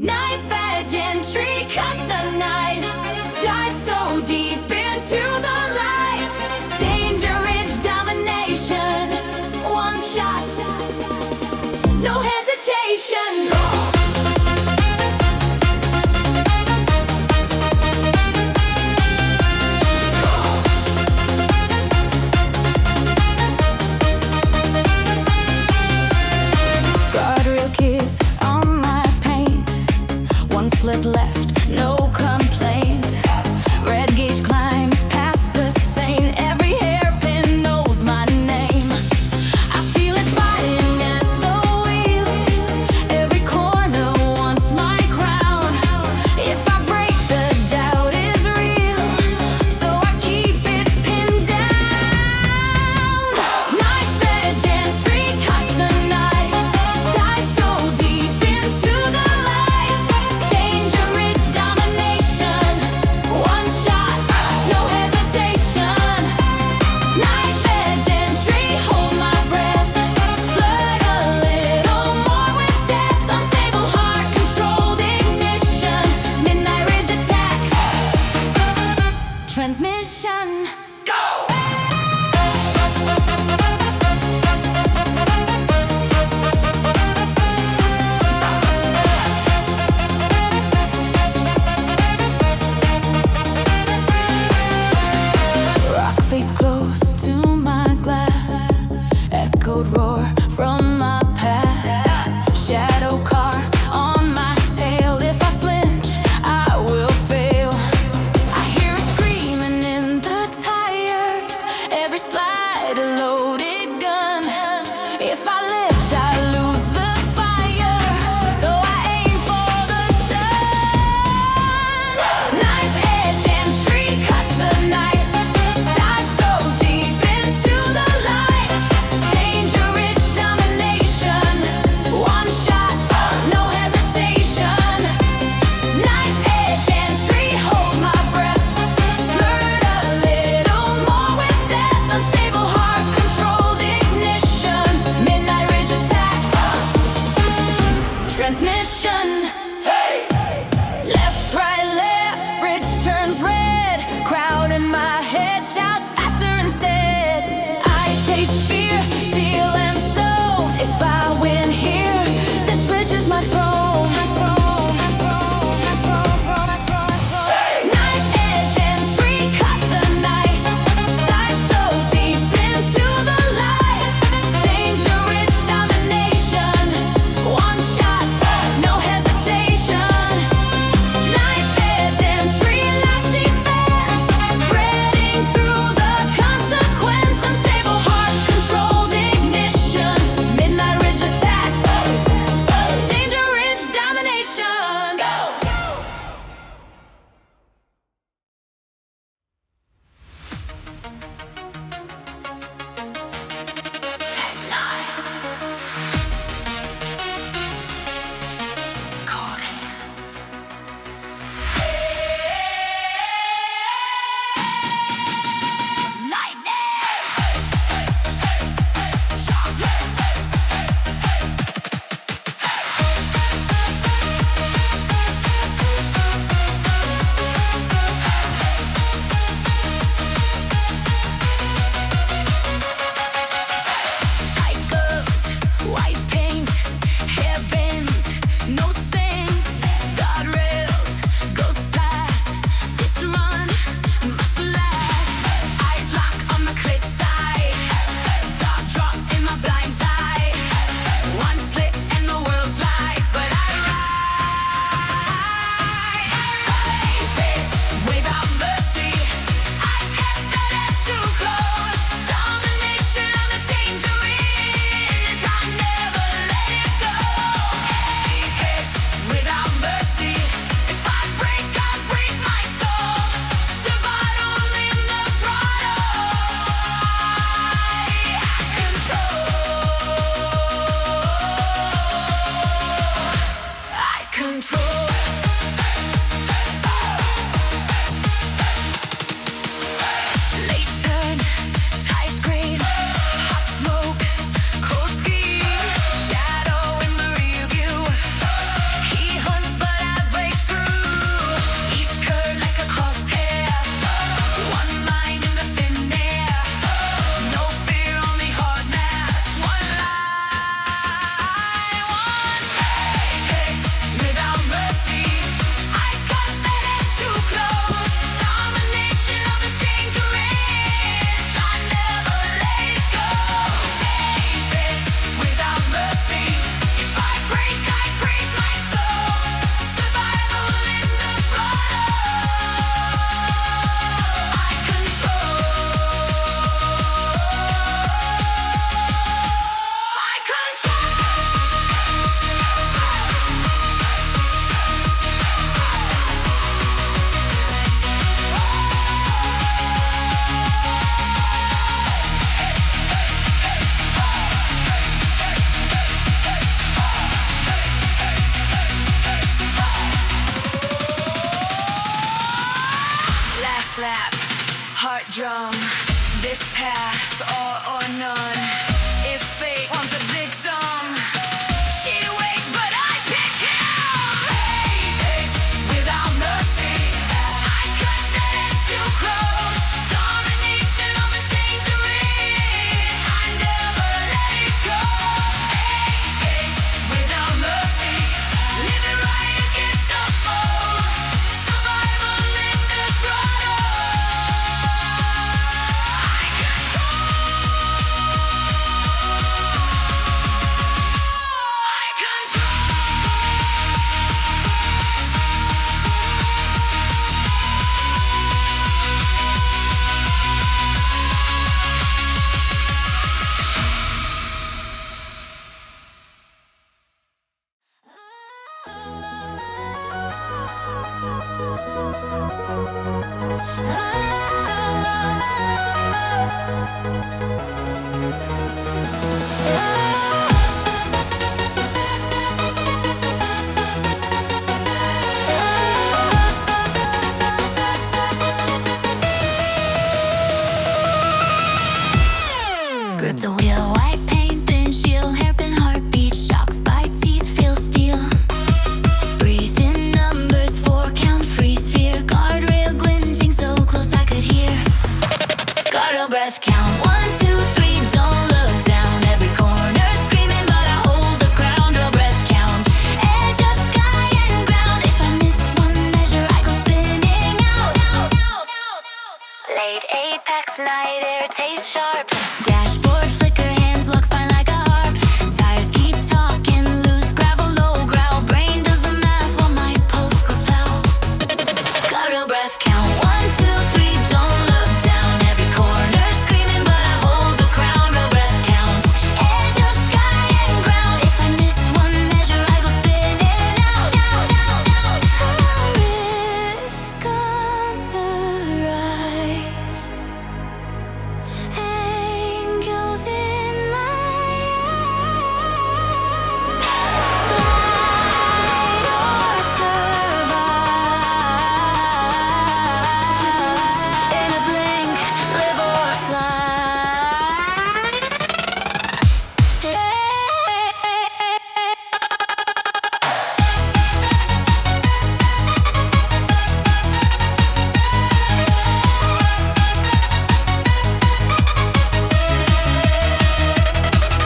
Knife edge entry, cut the night. Dive so deep into the light. Danger, Ridge Domination. One shot, no hesitation. Guardrail kiss on my paint. One slip left, no complaint. Red gauge climbs past the Seine. Every hairpin knows my name. I feel it biting at the wheels. Every corner wants my crown. If I break, the doubt is real, so I keep it pinned down. Knife edge entry, cut the night. Dive so deep into the light. Danger, Ridge Domination. One shot, no hesitation. Knife edge entry, hold my breath. Flirt a little more with death. Unstable heart, controlled ignition. Midnight Ridge attack. Transmission. Rock face close to my glass. Echoed roar from my past. Shadow car on my tail. If I flinch, I will fail. I hear it screaming in the tires. Every slide a loaded gun. If I lift, I lose the fire. So I aim for the sun. Knife edge entry, cut the night. Dive so deep into the light. Danger, Ridge Domination. One shot, no hesitation. Knife edge entry, hold my breath. Flirt a little more with death. Unstable heart, controlled ignition. Midnight Ridge attack. Transmission. Left, right, left. Ridge turns red. Crowd in my head shouts faster instead. I taste fear, steel and stone. If I win here, this ridge is my throne. Knife edge entry, cut the night. Dive so deep into the light. Danger, Ridge Domination. One shot, no hesitation. Knife edge entry, last defense. Threading through the consequence. Unstable heart, controlled ignition. Midnight Ridge attack. Danger, Ridge Domination. Go! Cold hands. Cycles, white paint, hairbends, no saints, guardrails, goes past. This run must last. Eyes lock on the cliff side. Dog drop in my blind side. One slip and the world's life, but I ride. Face without mercy. I kept that edge too close. Domination on this danger ridge. I never let it go. Hits without mercy. If I break, I break my soul. Survival in the throttle. I control. Late turn, tie screen, hot smoke, cold ski, shadow in the rear view. He hunts but drum. This pass, all or none. If fate wants a victim, she waits, but I pick him. It's without mercy. I cut that edge too close. Domination almost dangerous. I never let it go. It's without mercy. Living right against the foe. Survival in the grotto. I control. I control. Grip the wheel, white paint, thin shield, hairpin heartbeat, shocks by teeth, feel steel. Breathe in numbers, 4 count, freeze fear, guardrail glinting so close I could hear. Guardrail breath count, 1, 2, 3, don't look down. Every corner screaming, but I hold the ground. Drill breath count, edge of sky and ground. If I miss one measure, I go spinning out. Late apex, night air, taste sharp. Dashboard flicker, hands lock, spine like a harp. Tires keep talking, loose gravel, low growl. Brain does the math while my pulse goes foul. Guardrail breath count, 1, 2, 3, don't look down. Every corner screaming, but I hold the crown. Drill breath count, edge of sky and ground. If I miss one measure, I go spinning out. Risk on the rise. Angels in my eyes. Slide or survive. Choose in a blink, live or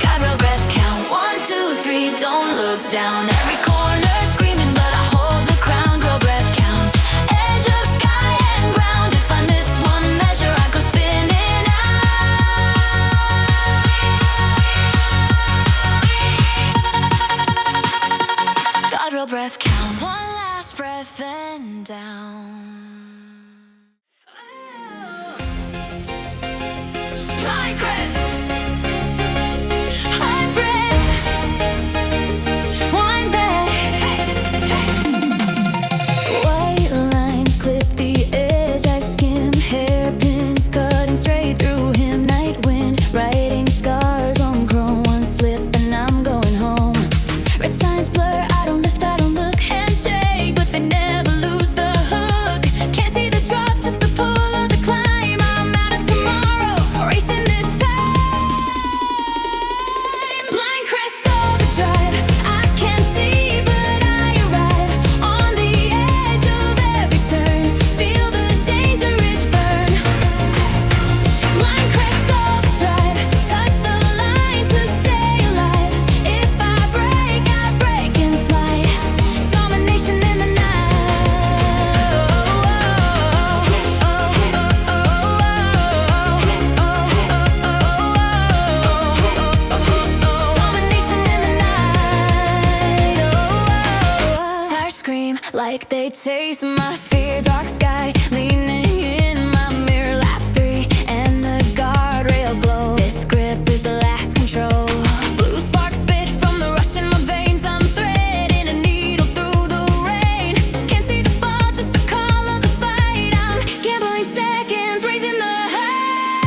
Guardrail breath count, 1, 2, 3, don't look down. Every corner screaming, but I hold the crown. Girl breath count, edge of sky and ground. If I miss one measure, I go spinning out. Guardrail breath count, one last breath then down. Flying crest. High breath. One back. White lines clip the edge. I skim hairpins cutting straight through him. Night wind writing scars on chrome. One slip and I'm going home. Red signs blur. I don't lift, I don't look. Handshake, but they never lose the hook. Can't see the drop, just the pull of the climb. I'm out of tomorrow, racing this time. Blind crest overdrive. I can't see, but I arrive on the edge of every turn. Feel the danger ridge burn. Blind crest overdrive. Touch the line to stay alive. If I break in flight. Domination in the Domination in the night. Tires scream like they taste my fear. Dark sky leaning in my mirror. Lap 3 and the guardrails glow. This grip is the last control. Blue sparks spit from the rush in my veins. I'm threading a needle through the rain. Can't see the fall, just the call of the fight. I'm gambling seconds, raising the height.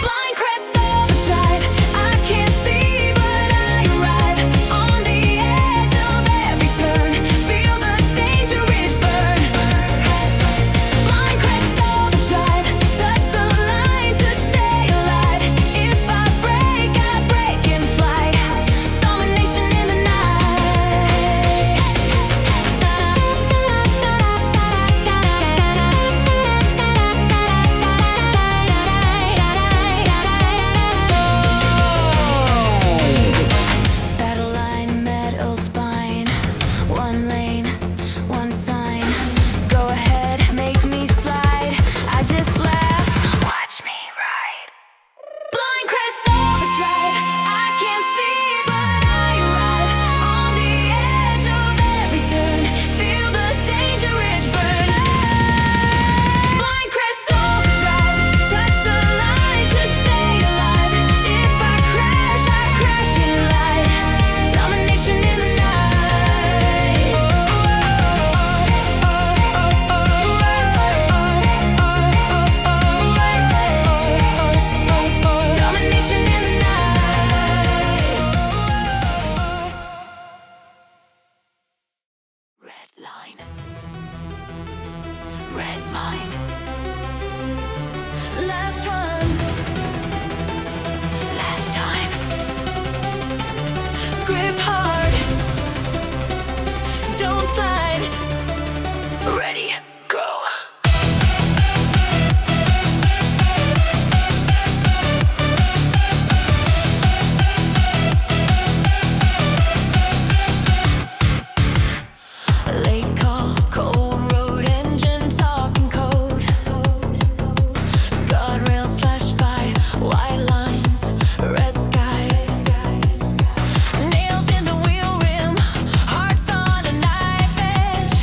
Blind crest overdrive. I can't see, but I arrive on the edge of every turn. Feel the danger ridge burn. don't slide. Ready, go. Late call, cold road, engine talking code. Guardrails flash by, white lines, red sky. Nails in the wheel rim, hearts on a knife edge.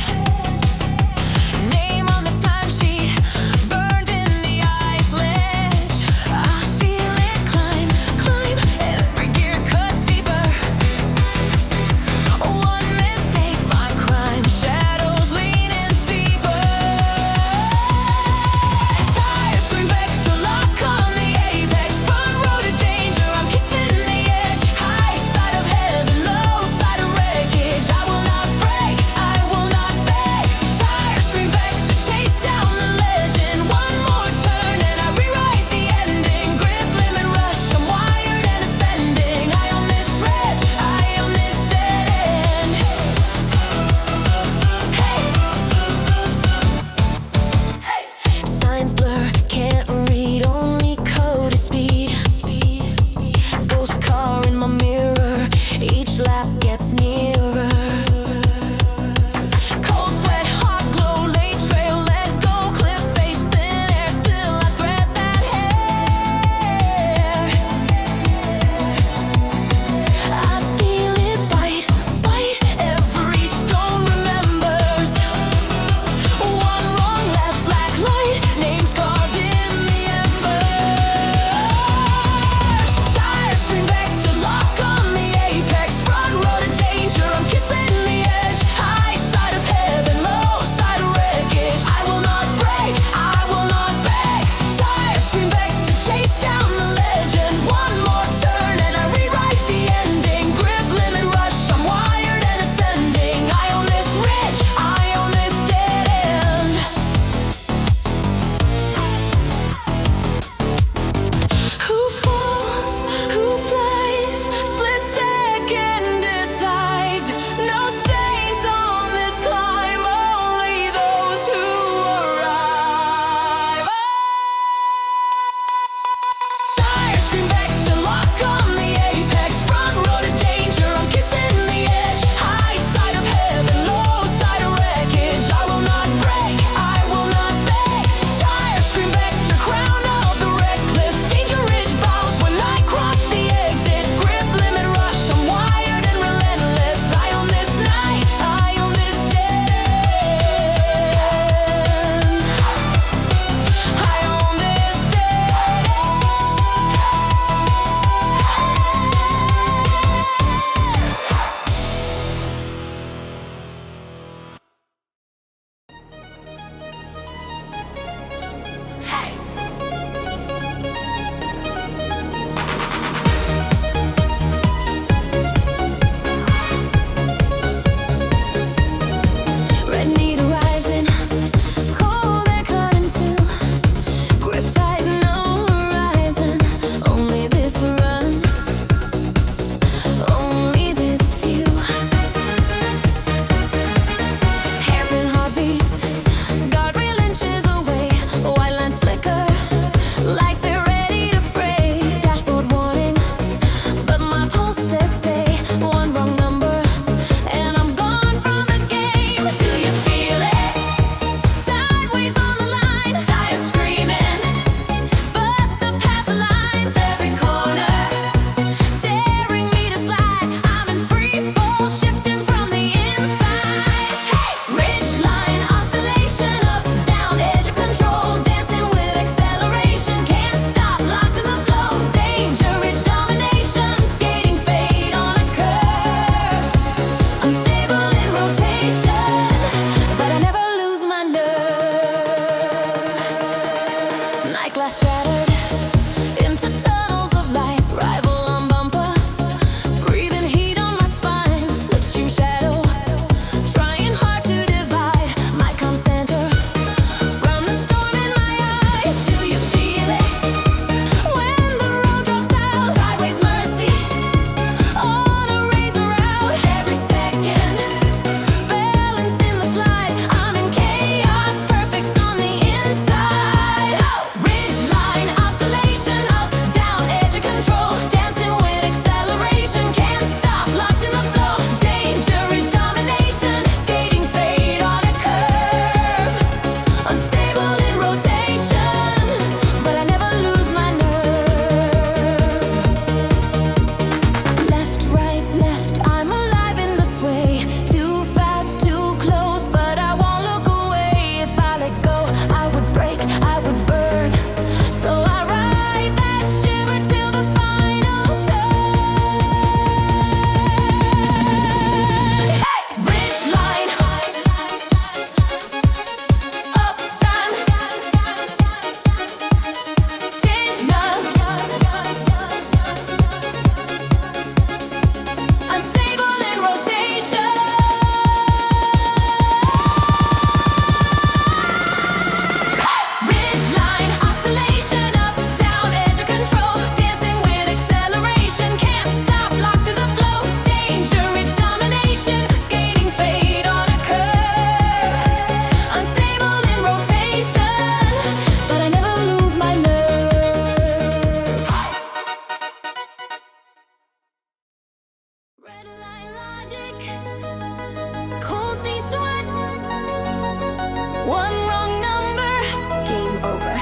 One wrong number, game over.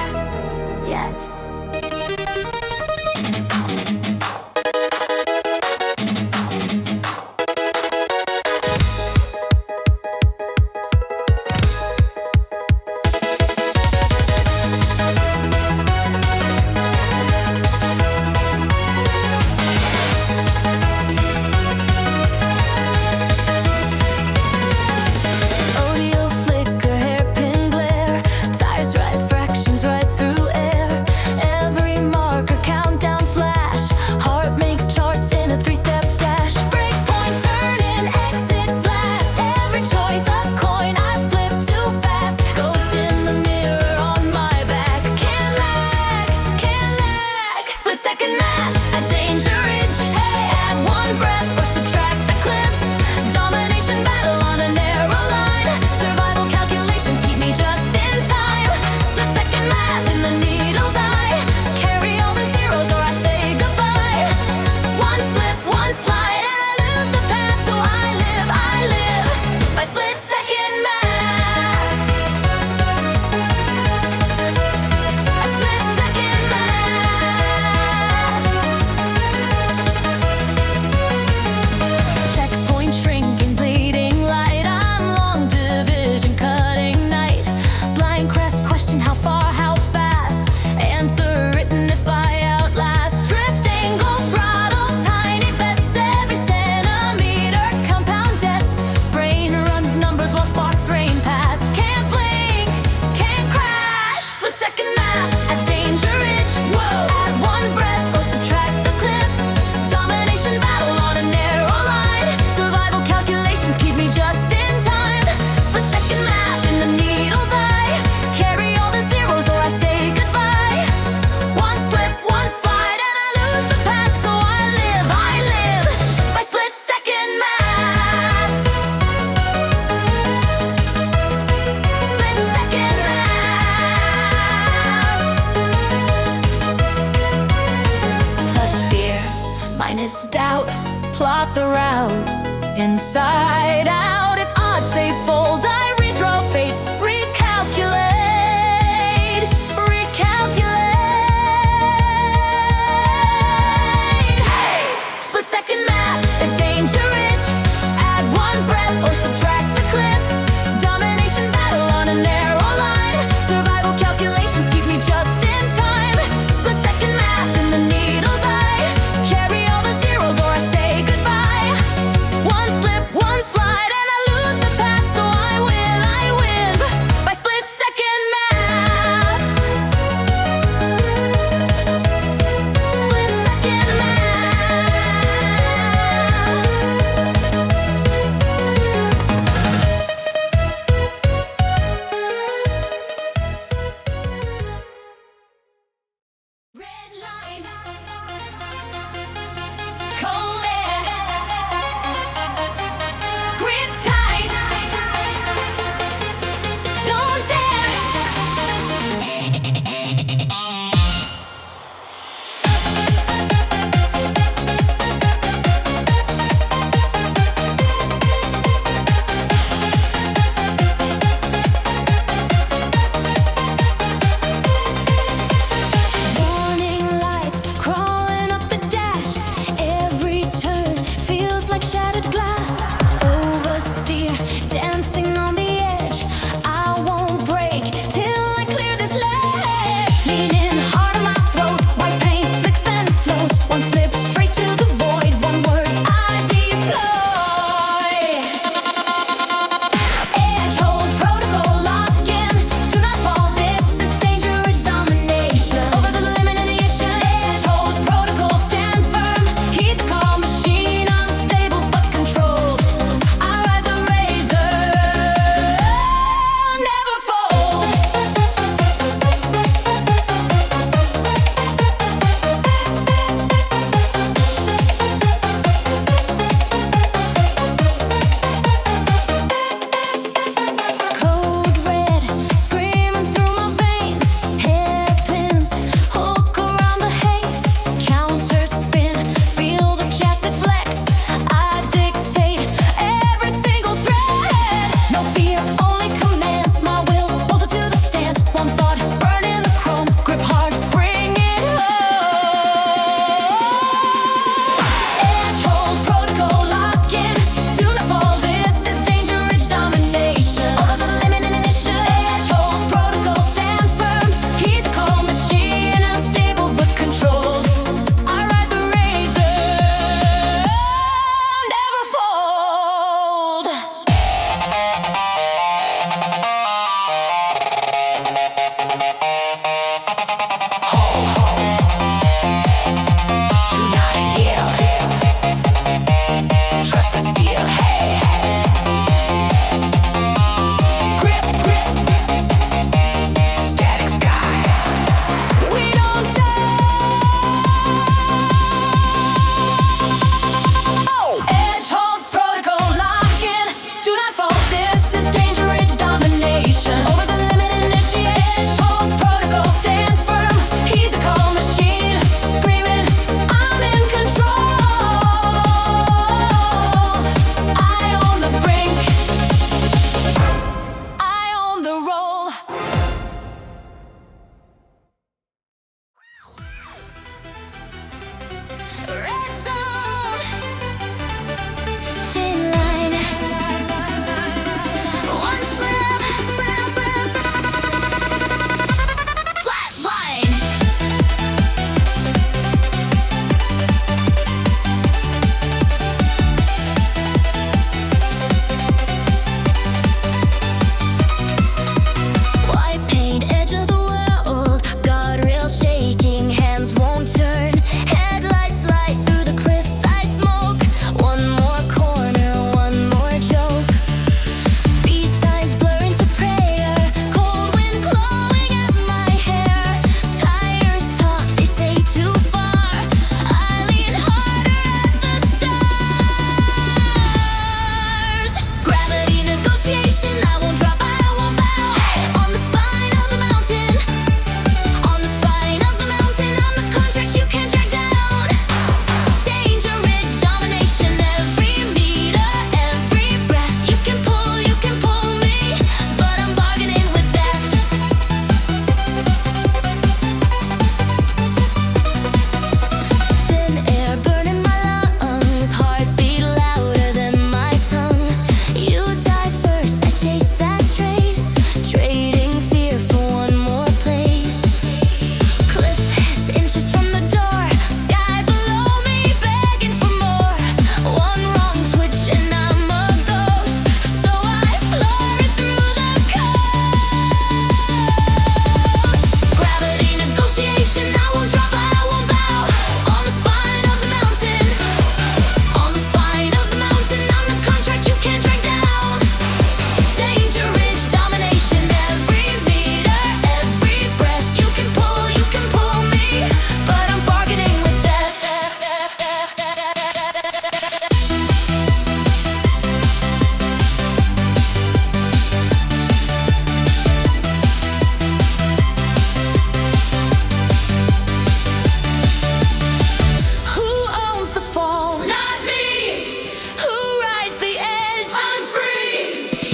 Yet. Second math, a danger ridge. Add one breath or subtract the cliff. Domination battle on a narrow line. Survival calculations keep me just in time. Split second math in the needle's eye. Carry all the zeros or I say goodbye. One slip, one slide, and I lose the path. So I live by split second math. I split second math. Checkpoint shrinking, bleeding light. I'm long division, cutting night. Blind crest, question how far, how fast. Answer written if I outlast. Drift angle, throttle, tiny bets. Every centimeter, compound debts. Brain runs numbers while sparks rain past. Can't blink, can't crash. Split second math, at danger ridge. Whoa. Add one breath or subtract the cliff. Domination battle on a narrow line. Survival calculations keep me just in time. Split second math in the needle's eye. Carry all the zeros or I say goodbye. One slip, one slide, and I lose the path. So I live by split second math. Split second math. Plus fear, minus doubt. Plot the route inside out. If odds say fold, I redraw fate. Recalculate, recalculate. Hey! Split second math, a danger ridge. Add one breath or subtract the cliff. Domination battle on a narrow line. Survival calculations keep me just in time. Split second math in the needle's eye. Carry all the zeros or I say goodbye. One slip, one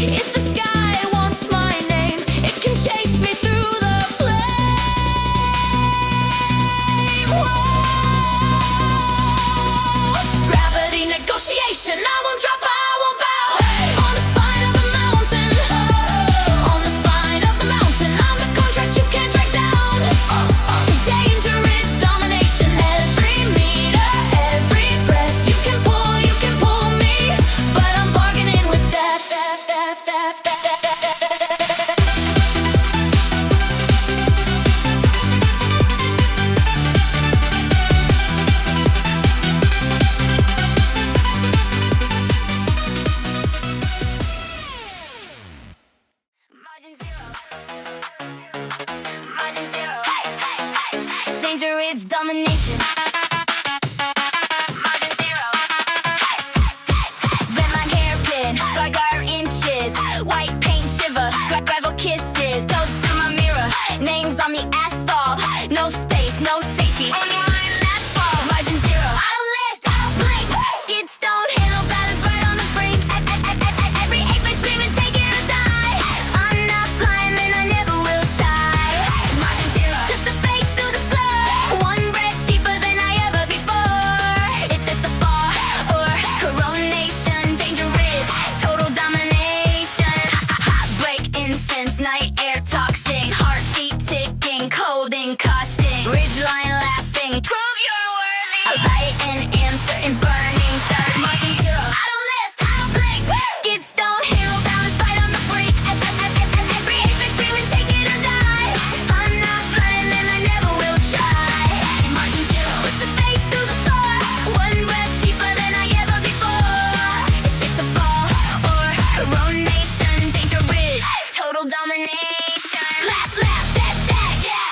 If the sky wants my name, it can chase me through the flame. Whoa. Gravity negotiation, I won't drop, I won't bow. On the spine of the mountain, on the spine of the mountain, I'm the contract you can't track down. Danger, Ridge Domination, every meter, every breath. You can pull me, but I'm bargaining with death. Margin zero. Margin zero. Danger, Ridge Domination. Margin zero. Red line hairpin, gar inches, white paint shiver, gravel kisses, ghosts in my mirror, names on the asphalt, no space, no safety, only line last fall. Margin zero. I don't lift, I don't blink, skid stone, handle balance right on the brink. Every ache may scream and take it or die. I'm not flying and I never will try. Margin zero. Just a fake through the floor, one breath deeper than I ever before. It's a fall or coronation, danger ridge, total domination. Hot break incense, night air toxic, heartbeat ticking, cold and caustic. Ridgeline laughing, prove you're worthy. A light and answer in burning third. Margin zero. I don't lift, I don't blink, skid stone, handle balance right on the brink. Every apex screaming, take it or die. I'm not flying and I never will try. Margin zero. Push the faith through the floor, one breath deeper than I ever before. It's a fall or coronation, danger ridge, total domination. Last lap, that,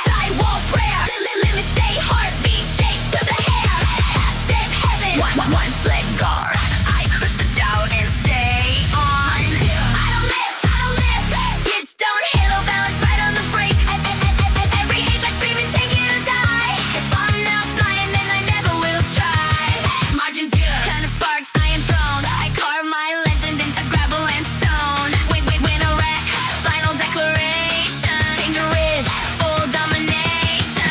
sidewall prayer. Let me stay, heartbeat shake to the hair. Half step heaven, one flag guard. I push the doubt and stay on. I don't lift, skid stone, halo balance right on the brink. Every apex screaming, take it or die. If I'm not flying, then I never will try. Margin zero, kind of sparks, I am thrown. I carve my legend into gravel and stone. Win a wreck, final declaration. Danger ridge, full domination.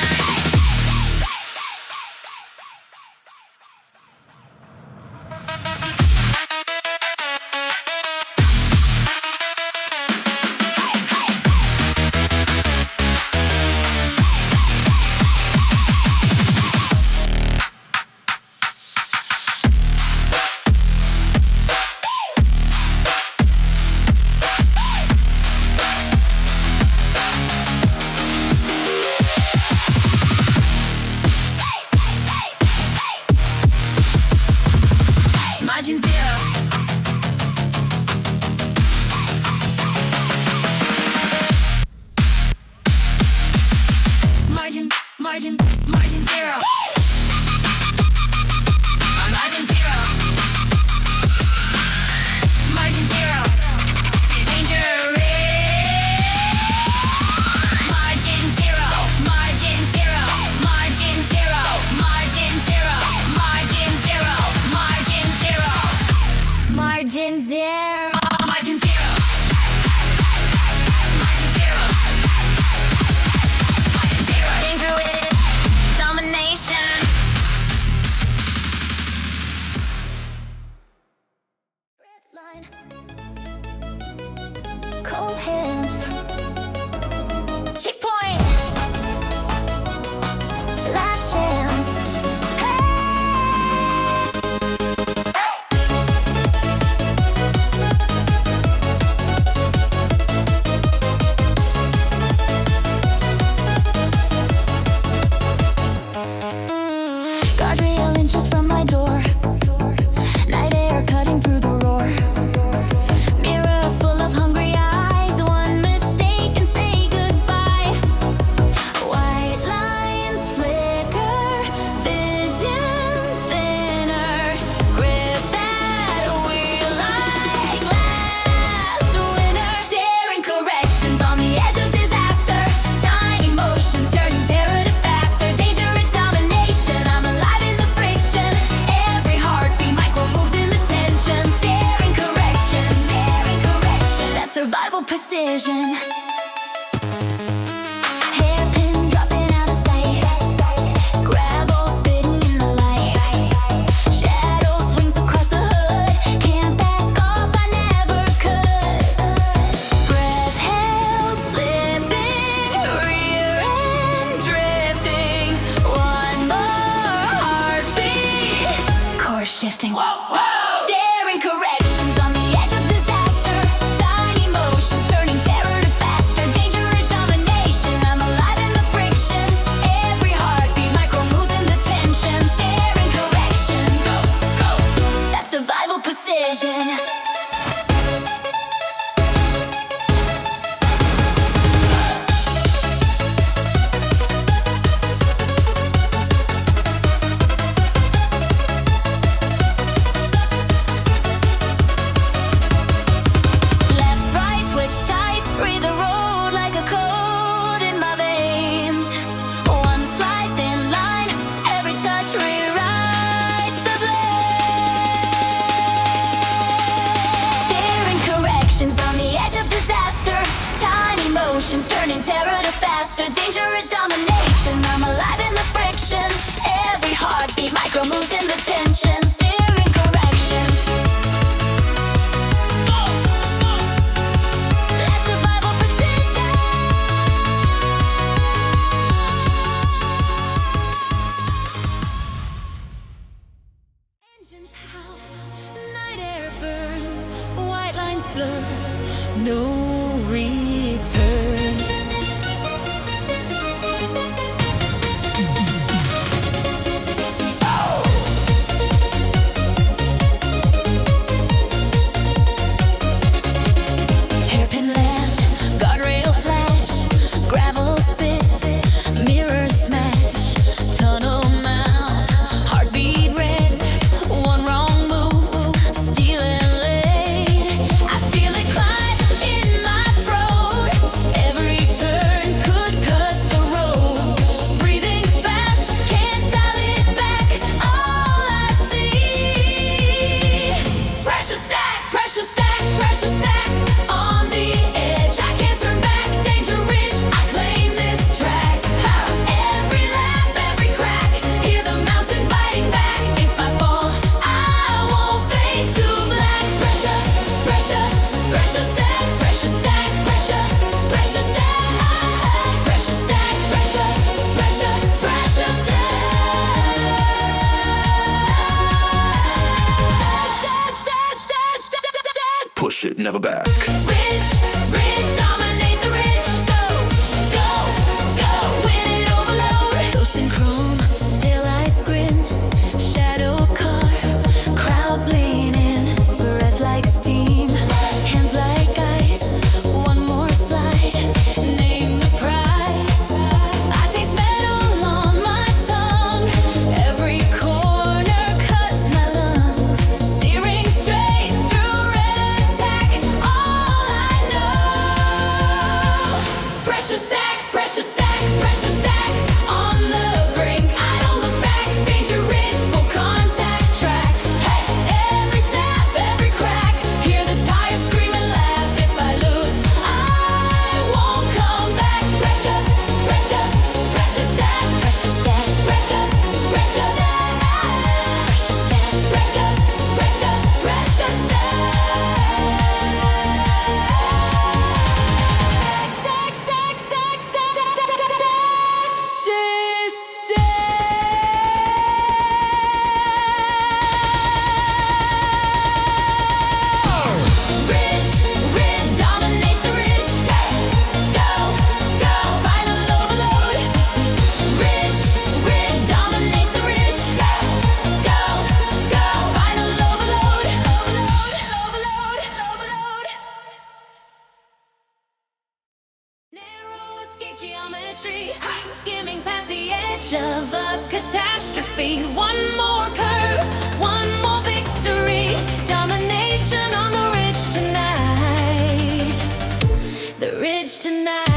Margin zero. Margin zero. Margin zero. Margin zero. Danger ridge. Margin zero. Margin zero. Margin zero. Margin zero. Margin zero. Margin zero. Margin zero. Margin zero. Danger ridge, domination. Red line, cold hands, checkpoint, last chance. Guardrail inches from my door, night air cutting through the roar. Mirror full of hungry eyes, survival precision. Shifting. Staring corrections on the edge of disaster. Tiny motions turning terror to faster. Dangerous domination. I'm alive in the friction. Every heartbeat, micro moves in the tension. Staring corrections. Go, go. That's survival precision. Turning terror to faster, dangerous domination. I'm alive in the friction. Every heartbeat, micro moves in the tension. Steering corrections. That's survival precision. Engines howl, night air burns, white lines blur, no return. Push it, never back. Ridge, dominate the ridge. Go, go, go. Win it, overload. Ghost and chrome, taillights grin. Shadow car, crowds lean in. Breath like steam, hands like ice. One more slide, name the price. I taste metal on my tongue. Every corner cuts my lungs. Steering straight through red attack. All I know. Pressure stack, pressure stack, pressure stack. On the brink, I don't look back. Danger ridge, full contact track. Hey, every snap, every crack. Hear the tires scream and laugh. If I lose, I won't come back. Pressure, pressure, pressure stack, pressure stack, pressure, pressure stack, pressure stack, pressure, pressure, pressure stack. Stack, stack, stack, stack, stack, Ridge, dominate the ridge. Go, go, final overload. Ridge, dominate the ridge. Go, go, final overload. Overload, overload. Narrow escape geometry, skimming past the edge of a catastrophe. One more curve, one more victory. Domination on the ridge tonight. The ridge tonight.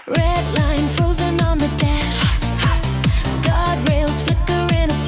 Red line frozen on the dash. Guardrails flicker in a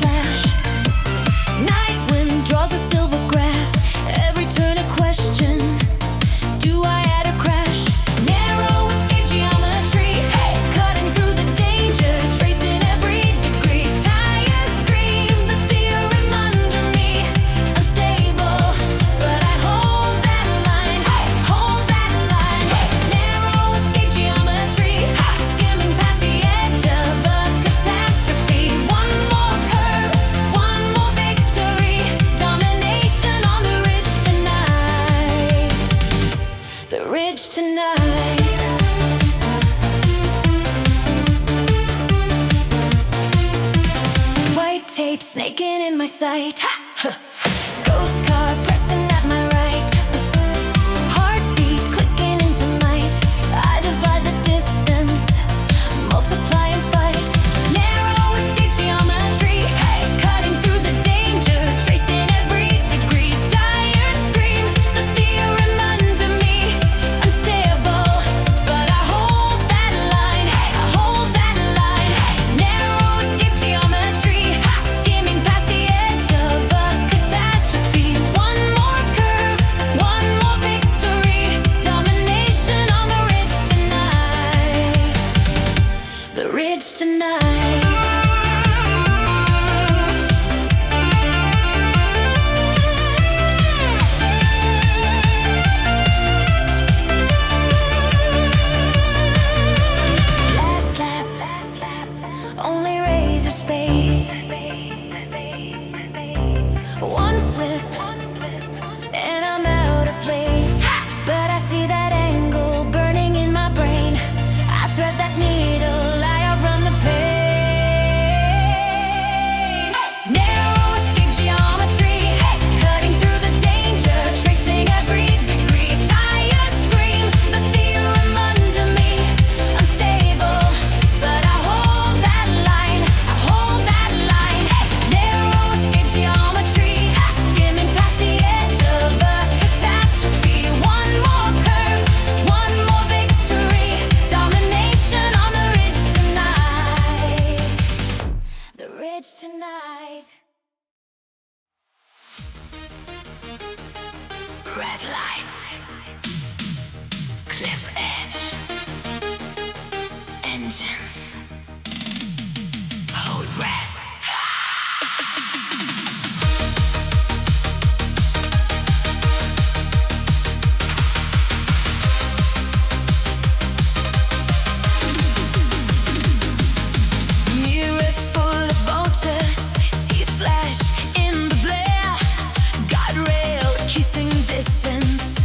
escape, snaking in my sight. Ghost car pressing at my right. Heartbeat clicking into night. I divide the distance, multiply and fight. Narrow escape geometry, hey, cutting through the danger, tracing every degree. Dire scream, the theorem under me, unstable, but I hold that line, hey, I hold that line. Narrow escape geometry, skimming past the edge of a catastrophe. One more curve, one more victory. Domination on the ridge tonight. The ridge tonight. Last lap, only razor space. One slip, and I'm out of place. But I see that angle burning in my brain. I thread that needle, I outrun the pain. Narrow escape geometry, cutting through the danger, tracing every degree. Tire scream, the theorem under me, unstable, but I hold that line, I hold that line. Narrow escape geometry, skimming past the edge of a catastrophe. One more curve, one more victory. Domination on the ridge tonight. The ridge tonight. Red lights, cliff edge, engines, hold breath. Mirror full of vultures, teeth flash in the glare. Guardrail kissing distance,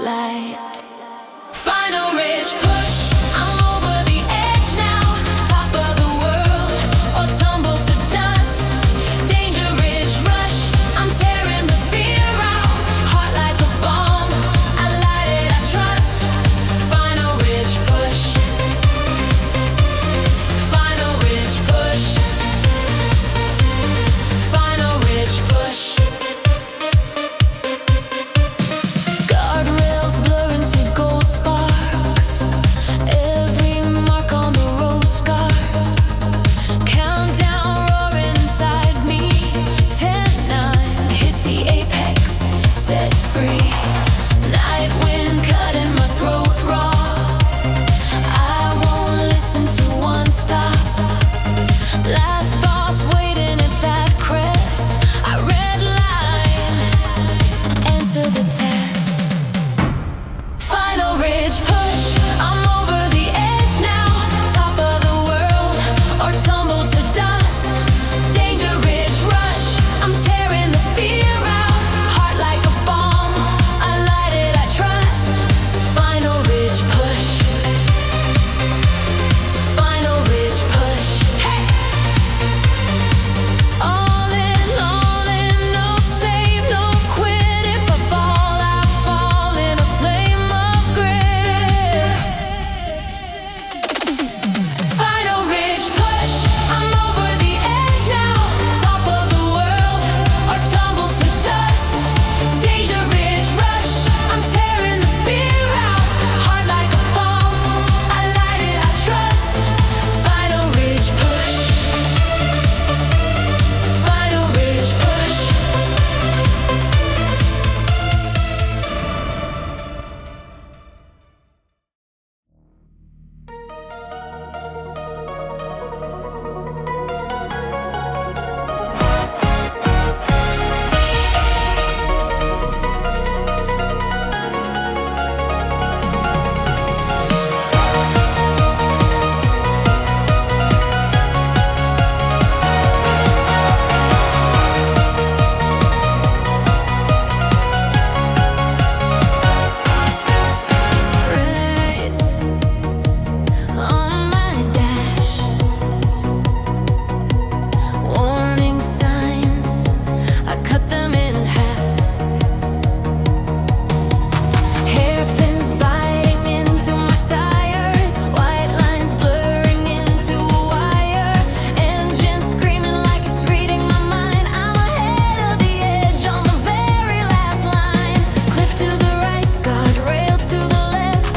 twilight. Final ridge push, I'm over the edge now. Top of the world, or tumble to dust. Danger ridge rush, I'm tearing the fear out. Heart like a bomb, I light it, I trust. Final ridge push. Final ridge push. Final ridge push. Guardrails blur into gold sparks. Every mark on the road scars. Countdown roaring inside me. 10-9, hit the apex, set free. Night wind cutting my throat raw. I won't listen to one stop. Last boss waiting at that crest. I red line, answer the test. Final ridge push, I'm over the edge now. Top of the world, or tumble to dust. Danger ridge rush, I'm tearing the fear out. Heart like a bomb, I light it, I trust. Final ridge push. Final ridge push. Hey! All in, no save, no quit. If I fall in a flame of grit. Final ridge push, I'm over the edge now. Top of the world, or tumble to dust. Danger ridge rush, I'm tearing the fear out. Heart like a bomb, I light it, I trust. Final ridge push. Final ridge push. Reds on my dash. Warning signs, I cut them in half. Hairpins biting into my tires. White lines blurring into a wire. Engine screaming like it's reading my mind. I'm ahead of the edge on the very last line. Cliff to the right, guardrail to the left.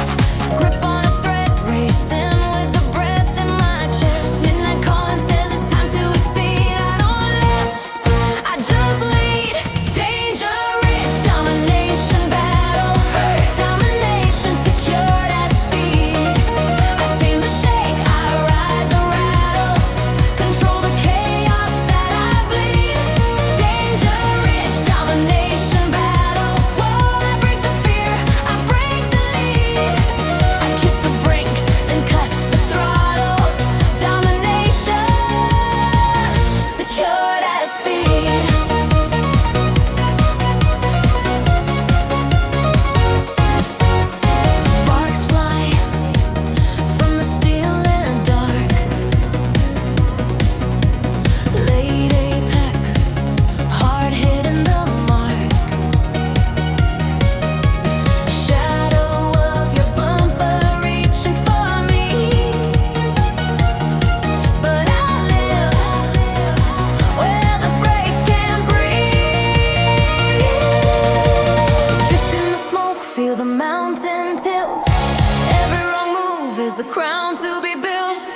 Grip on a thread, racing with the breath in my chest. Midnight calling says it's time to exceed. I don't lift, I just lead. Danger ridge, domination battle. Domination secured at speed. I tame the shake, I ride the rattle. Control the chaos that I bleed. Danger ridge, domination battle. Whoa, I break the fear, I break the lead. I kiss the brink, then cut the throttle. Domination secured at speed. Sparks fly from the steel in dark. Late apex, hard hitting the mark. Shadow of your bumper reaching for me, but I live where the brakes can't breathe. Drift in the smoke, feel the mountain tilt. Every wrong move is a crown to be built.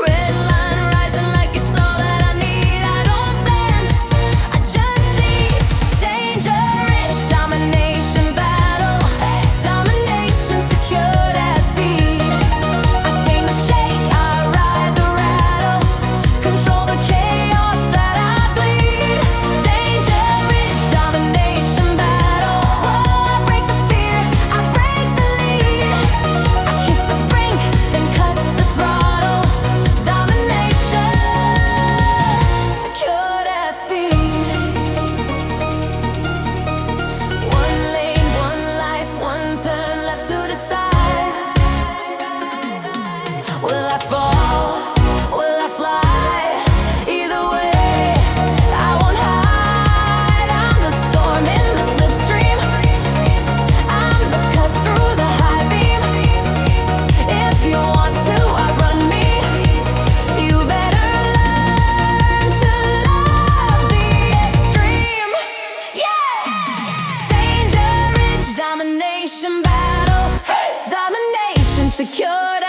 Red line rising like it's all that I need. I don't bend, I just seize. Danger ridge, domination battle. Domination secured at speed. I tame the shake, I ride the rattle. Control the chaos that I bleed. Danger ridge, domination battle. Whoa, I break the fear, I break the lead. I kiss the brink, then cut the throttle. Domination security